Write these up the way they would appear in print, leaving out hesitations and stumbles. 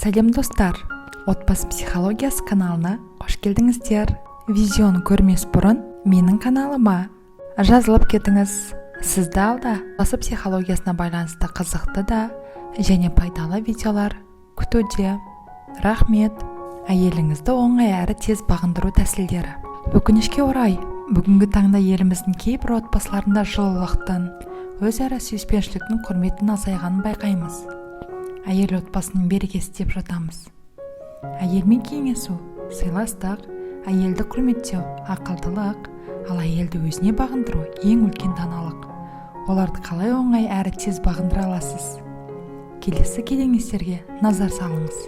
Сәлем достар, отбасы психологиясы каналына қош келдіңіздер. Видеоны көрмес бұрын менің каналыма жазылып кетіңіз. Сізді алда отбасы психологиясына байланысты қызықты да және пайдалы видеолар күтуде. Рахмет. Әйеліңізді оңай әрі тез бағындыру тәсілдері. Өкінішке орай, бүгінгі таңда еліміздің кейбір отбасыларында жылылықтың, өзара сүйіспеншіліктің құрметін азайғанын байқаймыз. Әйел отбасының берекесі деп жатамыз. Әйелмен кеңесу, сыйластық, әйелді құрметтеу, ақылдылық, ал әйелді өзіне бағындыру ең үлкен даналық. Оларды қалай оңай әрі тез бағындыра аласыз? Келесі кеңестерге назар салыңыз.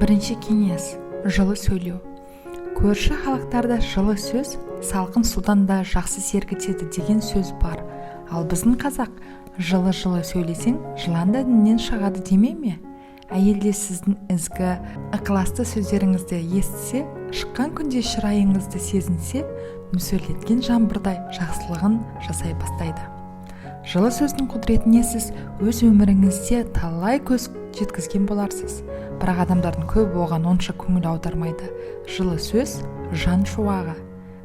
Бірінші кеңес: жылы сөйлеу. Көрші халықтарда жылы сөз салқын судан да жақсы сергітеді деген сөз бар. Ал біздің қазақ жылы сөйлесең, жылан да діннен шығады демей ме? Әйелде сіздің ізгі, ықыласты сөздеріңізді естісе, шыққан күнде шырайыңызды сезінсе, нөсерлеткен жаңбырдай жақсылығын жасай бастайды. Жылы сөздің құдіретіне сіз өз өміріңізде талай көз жеткізген боларсыз. Бірақ адамдардың көбі оған онша көңіл аудармайды. Жылы сөз жан шуағы.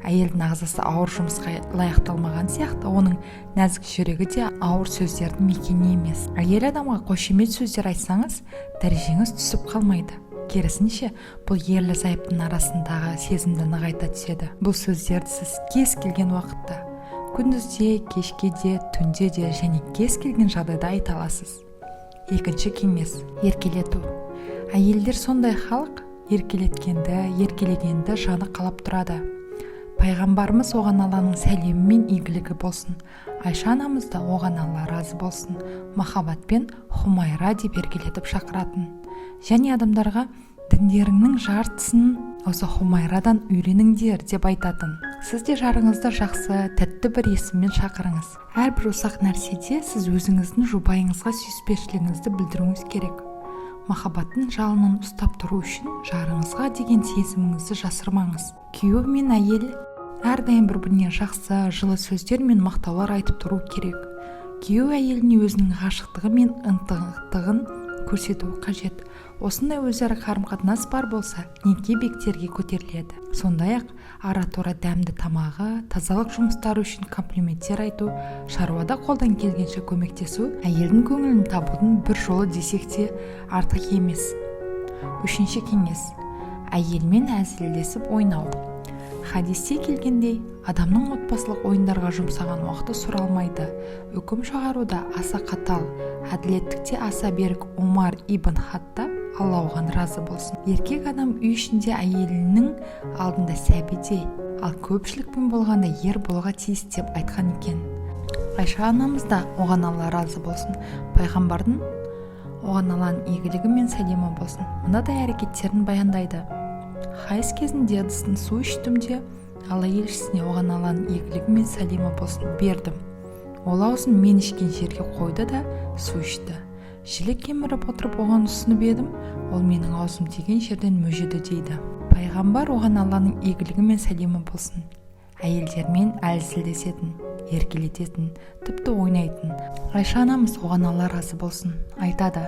Әйелдің ағзасы ауыр жұмысқа лайықталмаған сияқты, оның нәзік жүрегі де ауыр сөздердің мекені емес. Әйел адамға қошемет сөздер айтсаңыз, дәрежеңіз түсіп қалмайды. Керісінше, бұл ерлі зайыптың арасындағы сезімді нығайта түседі. Бұл сөздерді сіз кез келген уақытта, күндізде, кешке де, түнде де және кез келген жағдайда айта аласыз. Екінші кеңес: еркелету. Әйелдер сондай халық, еркелегенді жаны қалап тұрады. Пайғамбарымыз оған Алланың сәлемі мен игілігі болсын. Айша анамыз да оған Алла разы болсын, махаббатпен Хумайра деп еркелетіп шақыратын. Және адамдарға діндеріңнің жартысын осы Хумайрадан үйреніңдер деп айтатын. Сіз де жарыңызды жақсы, тәтті бір есіммен шақырыңыз. Әрбір ұсақ нәрседе сіз өзіңіздің жұбайыңызға сүйіспеншілігіңізді білдіруіңіз керек. Махаббаттың жалынын ұстап тұру үшін жарыңызға деген сезіміңізді жасырмаңыз. Күйеу мен әйел әрдайым бір-біріне жақсы, жылы сөздер мен мақтаулар айтып тұру керек. Күйеу әйеліне өзінің ғашықтығы мен ынтықтығын көрсету қажет. Осындай өзара қарым-қатынас бар болса, неке бектерге көтеріледі. Сондай-ақ ара-тұра дәмді тамағы, тазалық жұмыстары үшін комплименттер айту, шаруада қолдан келгенше көмектесу әйелдің көңілін табудың бір жолы десек те артық емес. Үшінші кеңес: әйелмен әзілдесіп ойнау. Хадисте келгендей, адамның отбасылық ойындарға жұмсаған уақыты сұралмайды. Үкім шығаруда аса қатал, әділеттікте аса берік Умар ибн Хаттаб, Алла оған разы болсын, еркек адам үй ішінде әйелінің алдында сәбидей, ал көпшілікпен болғанда ер болуға тиіс деп айтқан екен. Айша анамыз да оған Алла разы болсын, пайғамбардың оған Алланың игілігі мен сәлемі болсын, мынадай әрекеттерін баяндайды. Хайыз кезінде ыдыстан су іштім де, Алла елшісіне оған Алланың игілігі мен сәлемі болсын бердім. Ол аузын мен ішкен жерге қойды да су ішті. Жілік кеміріп отырып оған ұсынып едім, ол менің аузым тиген жерден мүжіді дейді. Пайғамбар оған Алланың игілігі мен сәлемі болсын. Әйелдермен әлсілдесетін, еркелететін, тіпті ойнайтын. Айша анамыз оған Алла разы болсын айтады: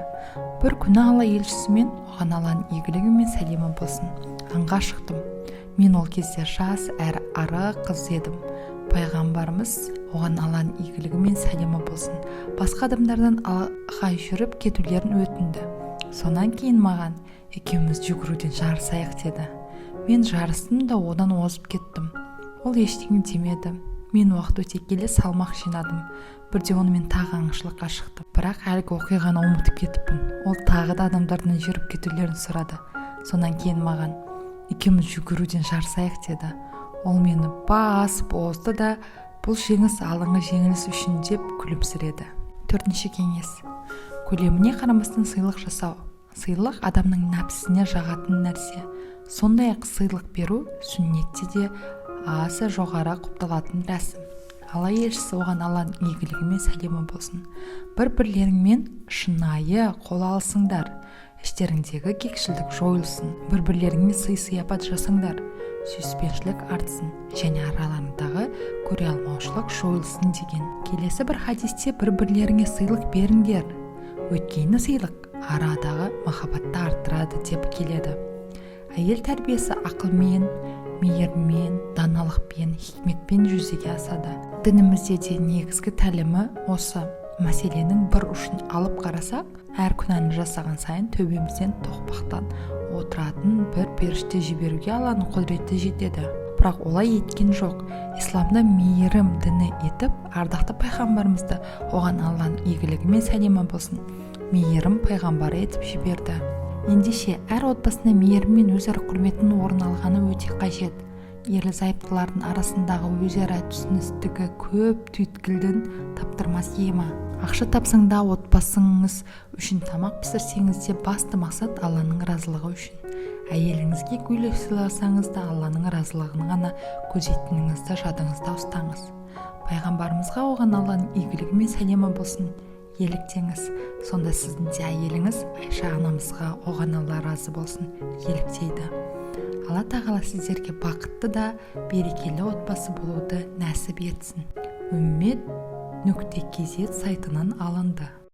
бір күні Алла елшісімен оған Алланың игілігі мен сәлемі болсын аңға шықтым. Мен ол кезде жас әрі ары қыз едім. Пайғамбарымыз оған Алланың игілігі мен сәлемі болсын басқа адамдардан алға жүріп кетулерін өтінді. Сонан кейін маған: екеуміз жүгіруден жарысайық деді. Мен жарыстым да одан озып кеттім. Ол ештеңе демеді. Мен уақыт өте келе салмақ жинадым. Бірде онымен тағы аңшылыққа шықтым. Бірақ әлгі оқиғаны ұмытып кетіппін. Ол тағы да адамдардан жүріп кетулерін сұрады. Сонан кейін маған: екеуміз жүгіруден жарысайық деді. Ол мені басып озды да бұл жеңіс алыңғы жеңіліс үшін деп күлімсіреді. Төртінші кеңес: көлеміне қарамастан сыйлық жасау. Сыйлық адамның нәпсісіне жағатын нәрсе. Сондай-ақ сыйлық беру сүннетте де аса жоғары құпталатын рәсім. Алла елшісі оған Алланың игілігі мен сәлемі болсын. Бір-бірлеріңмен шынайы қол алысыңдар. Іштеріңдегі кекшілдік жойылсын. Бір-бірлеріңе сый-сияпат жасаңдар. Сүйіспеншілік артсын және араларыңдағы көре алмаушылық жойылсын деген. Келесі бір хадисте: бір-бірлеріңе сыйлық беріңдер. Өйткені сыйлық арадағы махаббатты арттырады деп келеді. Әйел тәрбиесі ақылмен, мейіріммен, даналықпен, хикметпен жүзеге асады. Дінімізде де негізгі тәлімі осы. Мәселенің бір ұшын алып қарасақ, әр күнәні жасаған сайын төбемізден тоқпақтан отыратын бір періште жіберуге Алланың құдіреті жетеді. Бірақ олай еткен жоқ. Исламда мейірім діні етіп, ардақты пайғамбарымызды, оған Алланың игілігі мен сәлемі болсын, мейірім пайғамбары етіп жіберді. Ендеше әр отбасында мейірім мен өзара құрметтің орын алғаны өте қажет. Ерлі-зайыптылардың арасындағы өзара түсіністігі көп түйткілдің таптырмас емі. Ақша тапсаң да отбасыңыз үшін тамақ пісірсеңіз де басты мақсат Алланың разылығы үшін. Әйеліңізге көйлек сыйласаңыз да Алланың разылығын ғана көзейтініңізді жадыңызда ұстаңыз. Пайғамбарымызға, оған Алланың игілігі мен сәлемі болсын, еліктеңіз. Сонда сіздің де әйеліңіз Айша анамызға, оған Алла разы болсын, еліктейді. Алла тағала сіздерге бақытты да берекелі отбасы болуды нәсіп етсін. Үммет.kz сайтынан алынды.